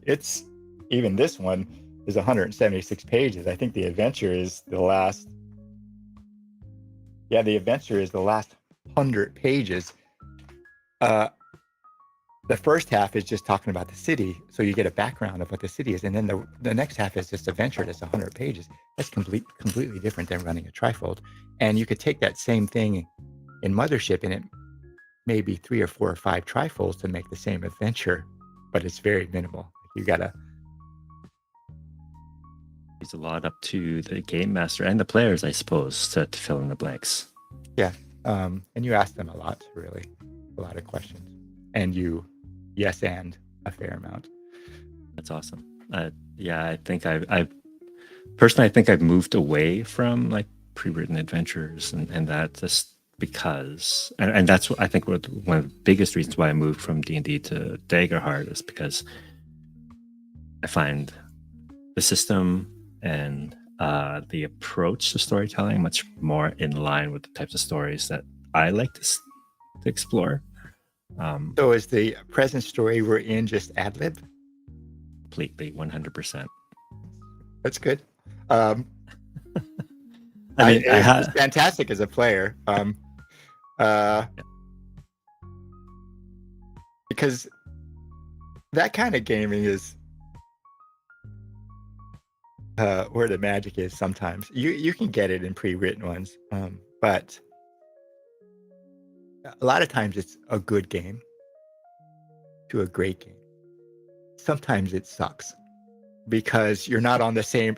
It's even this one is 176 pages. I think the adventure is the last. Yeah, the adventure is the last 100 pages. The first half is just talking about the city, so you get a background of what the city is, and then the next half is just adventure. That's 100 pages. That's completely different than running a trifold. And you could take that same thing in Mothership, and it may be 3 or 4 or 5 trifolds to make the same adventure, but it's very minimal. You gotta. It's a lot up to the game master and the players, I suppose, to fill in the blanks. Yeah, and you ask them a lot of questions, and you yes and a fair amount. That's awesome. Yeah, I think I personally, I think I've moved away from like pre-written adventures and that, just because, and that's what I think one of the biggest reasons why I moved from D&D to Daggerheart is because I find the system and the approach to storytelling much more in line with the types of stories that I like to explore. So is the present story we're in just ad lib? Completely, 100%. That's good. I mean, it's fantastic as a player. Because that kind of gaming is where the magic is. Sometimes you can get it in pre-written ones, but a lot of times it's a good game to a great game. Sometimes it sucks because you're not on the same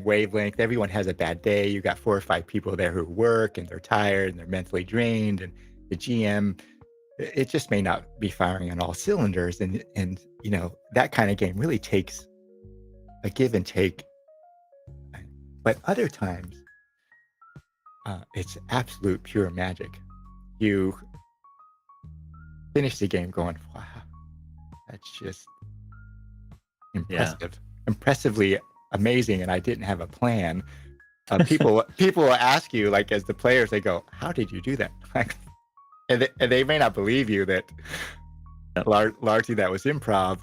wavelength. Everyone has a bad day. You got 4 or 5 people there who work and they're tired and they're mentally drained, and the GM, it just may not be firing on all cylinders. And that kind of game really takes a give and take. But other times, it's absolute pure magic. You finish the game going, wow, that's just impressive, impressively amazing, and I didn't have a plan. People will ask you, like, as the players, they go, how did you do that? and they may not believe you that largely that was improv,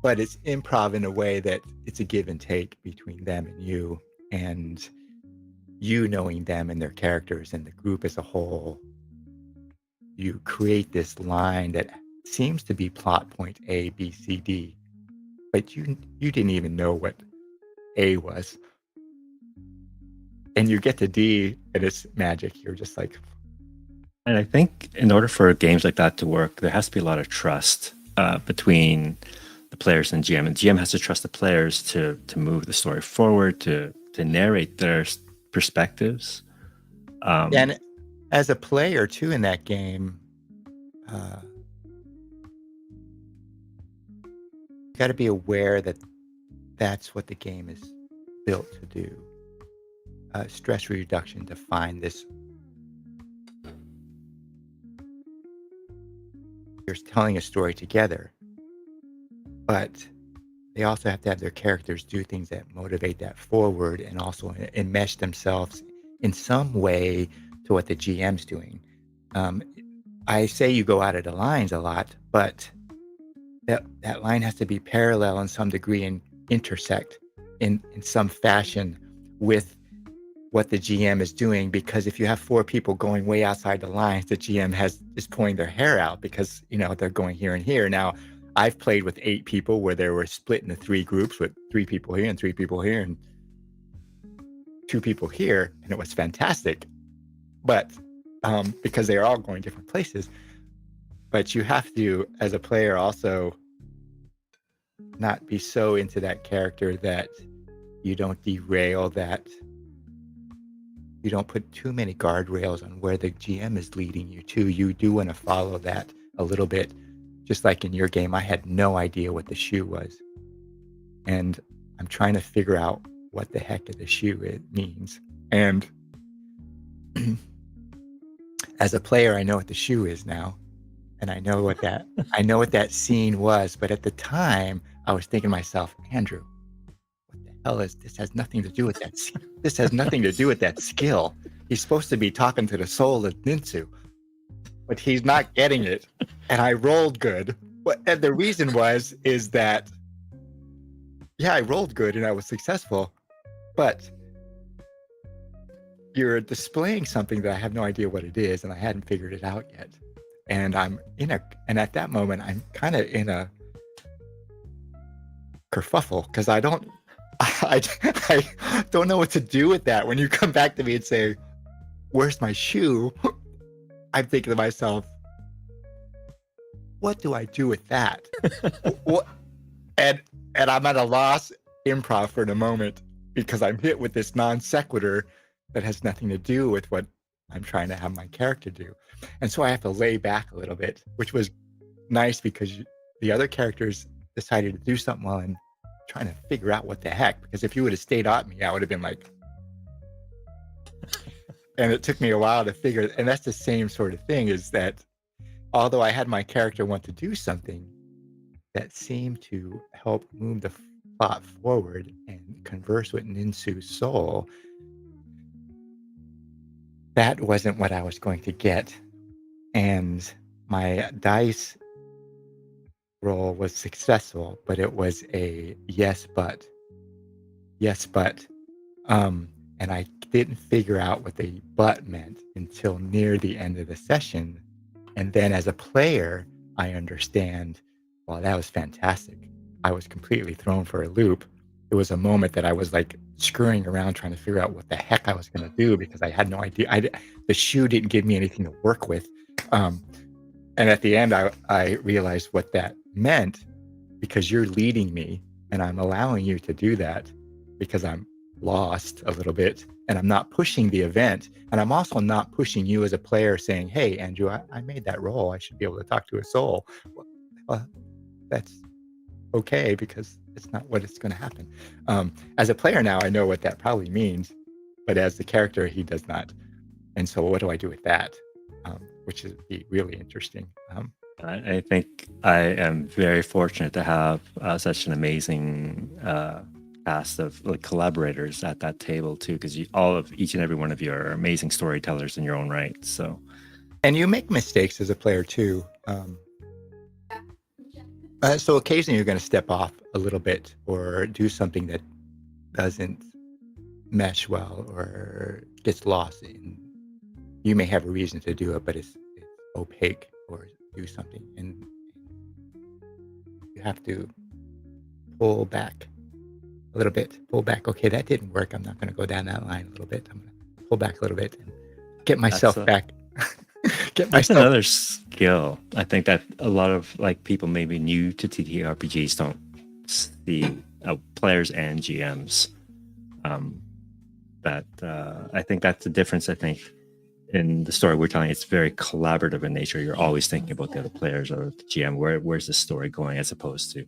but it's improv in a way that it's a give and take between them and you knowing them and their characters and the group as a whole. You create this line that seems to be plot point A, B, C, D, but you didn't even know what A was. And you get to D and it's magic. You're just like... And I think in order for games like that to work, there has to be a lot of trust between the players and GM. And GM has to trust the players to move the story forward, to narrate their perspectives. And as a player too in that game, you got to be aware that that's what the game is built to do. Stress reduction to find this. You're telling a story together, but they also have to have their characters do things that motivate that forward and also enmesh themselves in some way to what the GM's doing. I say you go out of the lines a lot, but that line has to be parallel in some degree and intersect in some fashion with what the GM is doing, because if you have 4 people going way outside the lines, the GM is pulling their hair out because, they're going here and here. Now, I've played with 8 people where they were split into 3 groups with 3 people here and 3 people here and 2 people here, and it was fantastic. But because they're all going different places. But you have to, as a player, also not be so into that character that you don't derail that. You don't put too many guardrails on where the GM is leading you to. You do want to follow that a little bit. Just like in your game, I had no idea what the shoe was. And I'm trying to figure out what the heck the shoe means. And as a player, I know what the shoe is now. And I know what that scene was. But at the time, I was thinking to myself, Andrew, what the hell is this? Has nothing to do with that. This has nothing to do with that skill. He's supposed to be talking to the soul of Ninsu, but he's not getting it. And I rolled good. And the reason is that, yeah, I rolled good and I was successful, but you're displaying something that I have no idea what it is, and I hadn't figured it out yet. And and at that moment, I'm kind of in a kerfuffle because I don't know what to do with that. When you come back to me and say, "Where's my shoe?" I'm thinking to myself, "What do I do with that?" What? And I'm at a loss improv for the moment because I'm hit with this non sequitur that has nothing to do with what I'm trying to have my character do. And so I have to lay back a little bit, which was nice because the other characters decided to do something while I'm trying to figure out what the heck. Because if you would have stayed on me, I would have been like... And it took me a while to figure, and that's the same sort of thing, is that although I had my character want to do something that seemed to help move the plot forward and converse with Ninsu's soul, that wasn't what I was going to get. And my dice roll was successful, but it was a yes, but. And I didn't figure out what the but meant until near the end of the session. And then as a player, I understand, wow, that was fantastic. I was completely thrown for a loop. It was a moment that I was like screwing around trying to figure out what the heck I was going to do because I had no idea. The shoe didn't give me anything to work with. And at the end, I realized what that meant, because you're leading me and I'm allowing you to do that because I'm lost a little bit and I'm not pushing the event. And I'm also not pushing you as a player saying, hey, Andrew, I made that roll. I should be able to talk to a soul. Well, that's okay because it's not what it's going to happen. As a player now, I know what that probably means, but as the character, he does not. And so what do I do with that? Which is really interesting. I think I am very fortunate to have such an amazing cast of collaborators at that table too, because each and every one of you are amazing storytellers in your own right. So, and you make mistakes as a player too. So occasionally you're going to step off a little bit or do something that doesn't mesh well or gets lost. You may have a reason to do it, but it's opaque or do something, and you have to pull back a little bit. Pull back. Okay, that didn't work. I'm not going to go down that line a little bit. I'm going to pull back a little bit and get That's myself a back. Get that's myself. another skill. I think that a lot of like people maybe new to TTRPGs don't see players and GMs. That I think that's the difference. I think in the story we're telling, it's very collaborative in nature. You're always thinking about the other players or the GM. Where's the story going? As opposed to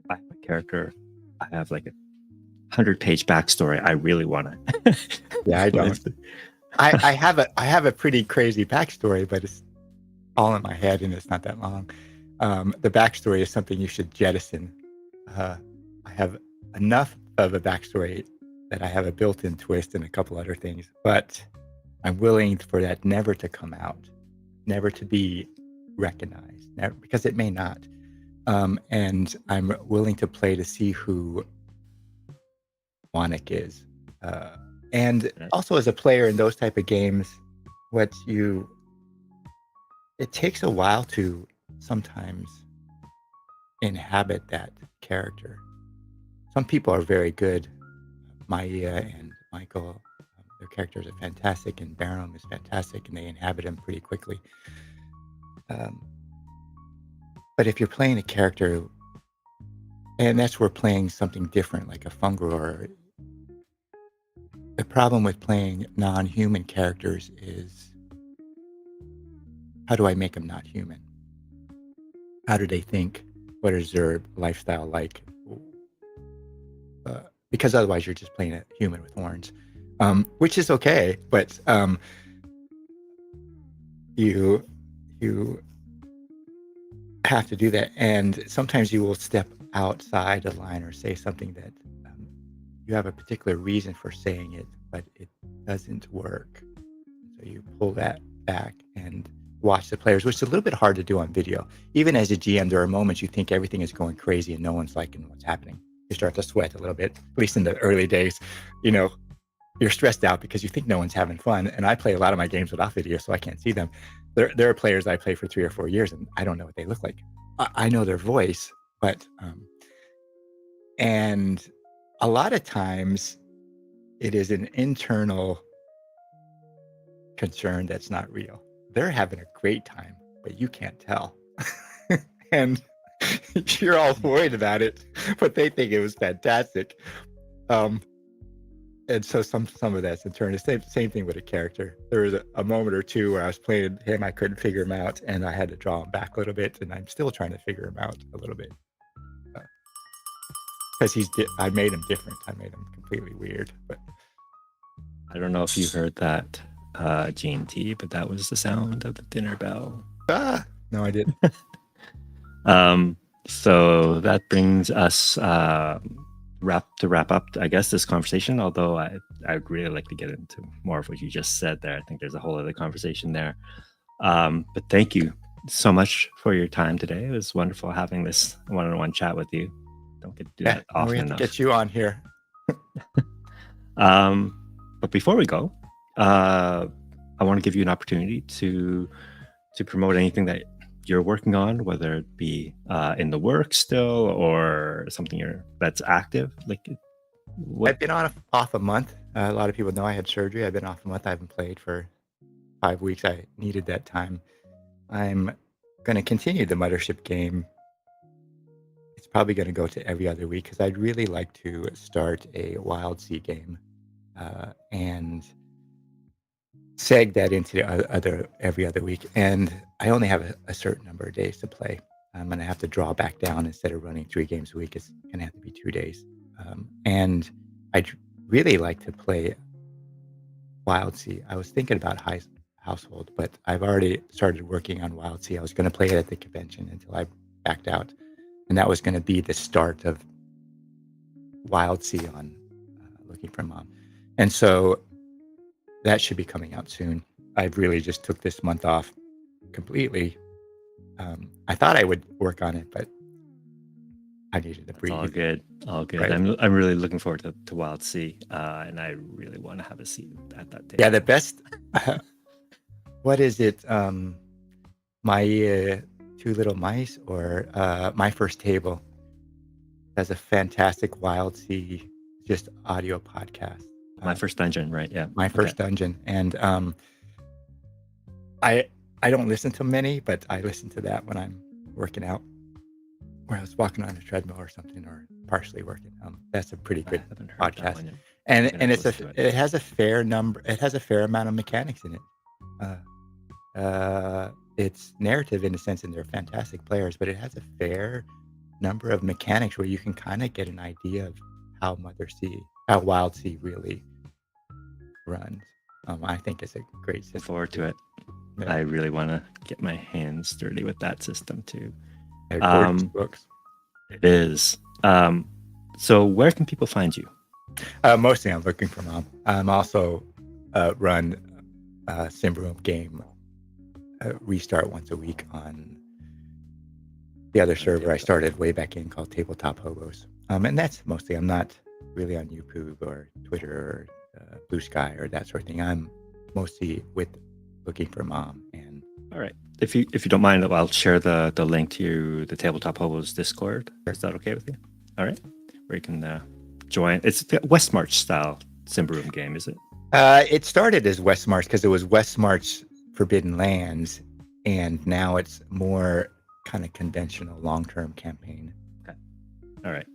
I have a character, I have like a 100-page backstory. I really want to. Yeah, I don't. I have a pretty crazy backstory, but it's all in my head and it's not that long. The backstory is something you should jettison. I have enough of a backstory that I have a built-in twist and a couple other things, but I'm willing for that never to come out, never to be recognized, never, because it may not. And I'm willing to play to see who Wanik is. And also as a player in those type of games, it takes a while to sometimes inhabit that character. Some people are very good. Maya and Michael, their characters are fantastic, and Barum is fantastic, and they inhabit them pretty quickly. But if you're playing a character, and that's where playing something different, like a Fungror, the problem with playing non-human characters is, how do I make them not human? How do they think? What is their lifestyle like? Because otherwise you're just playing a human with horns, which is okay, but you have to do that. And sometimes you will step outside the line or say something that you have a particular reason for saying it, but it doesn't work. So you pull that back and watch the players, which is a little bit hard to do on video. Even as a GM, there are moments you think everything is going crazy and no one's liking what's happening. You start to sweat a little bit, at least in the early days. You're stressed out because you think no one's having fun. And I play a lot of my games without video, so I can't see them. There are players I play for 3 or 4 years, and I don't know what they look like. I know their voice, but and a lot of times it is an internal concern that's not real. They're having a great time, but you can't tell. And you're all worried about it, but they think it was fantastic. And so some of that's internal. Same thing with a character. There was a moment or two where I was playing him, I couldn't figure him out, and I had to draw him back a little bit, and I'm still trying to figure him out a little bit. Because I made him different. I made him completely weird. But I don't know if you heard that, GeneT, but that was the sound of the dinner bell. No, I didn't. So that brings us wrap up, I guess, this conversation. Although I'd really like to get into more of what you just said there. I think there's a whole other conversation there. But thank you so much for your time today. It was wonderful having this one-on-one chat with you. Don't get to do that often we have enough. To get you on here. But before we go, I want to give you an opportunity to promote anything that you're working on, whether it be in the works still or something that's active. I've been off a month. A lot of people know I had surgery. I've been off a month. I haven't played for 5 weeks. I needed that time. I'm going to continue the Mothership game. It's probably going to go to every other week because I'd really like to start a Wild Sea game and seg that into every other week. And I only have a certain number of days to play. I'm going to have to draw back down. Instead of running 3 games a week, it's going to have to be 2 days. And I'd really like to play Wild Sea. I was thinking about Household, but I've already started working on Wild Sea. I was going to play it at the convention until I backed out. And that was going to be the start of Wild Sea on Looking for Mom. And so that should be coming out soon. I've really just took this month off completely. I thought I would work on it, but I needed to That's all breathe. good. All good. Right. I'm really looking forward to Wild Sea, and I really want to have a seat at that table. Yeah, the best. What is it? My Two Little Mice or My First Table has a fantastic Wild Sea just audio podcast. My First Dungeon, right? Yeah. My Okay. First Dungeon, and I don't listen to many, but I listen to that when I'm working out, or I was walking on a treadmill or something, or partially working. That's a pretty I good haven't heard that podcast, one yet. and I'm gonna have to listen to it. it has a fair number. It has a fair amount of mechanics in it. It's narrative in a sense, and they're fantastic players, but it has a fair number of mechanics where you can kind of get an idea of how Wild Sea really runs. I think it's a great system. Look forward to it. Yeah. I really want to get my hands dirty with that system too. Gorgeous books. It is. So where can people find you? Mostly I'm looking for Mom. I'm also run Symbaroum game restart once a week on the other server I started way back in called Tabletop Hobos. And that's mostly, I'm not really on YouTube or Twitter or Blue Sky or that sort of thing. I'm mostly with looking for Mom. And all right. If you don't mind, I'll share the link to the Tabletop Hobos Discord. Is that okay with you? All right. Where you can join. It's the Westmarch style Symbaroum game, is it? It started as Westmarch because it was Westmarch Forbidden Lands, and now it's more kind of conventional long-term campaign. Okay. All right.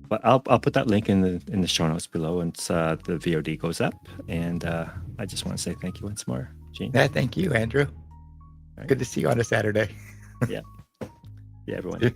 But I'll put that link in the show notes below once the VOD goes up. And I just want to say thank you once more, Gene. Yeah, thank you, Andrew. Right. Good to see you on a Saturday. Yeah. Yeah, everyone.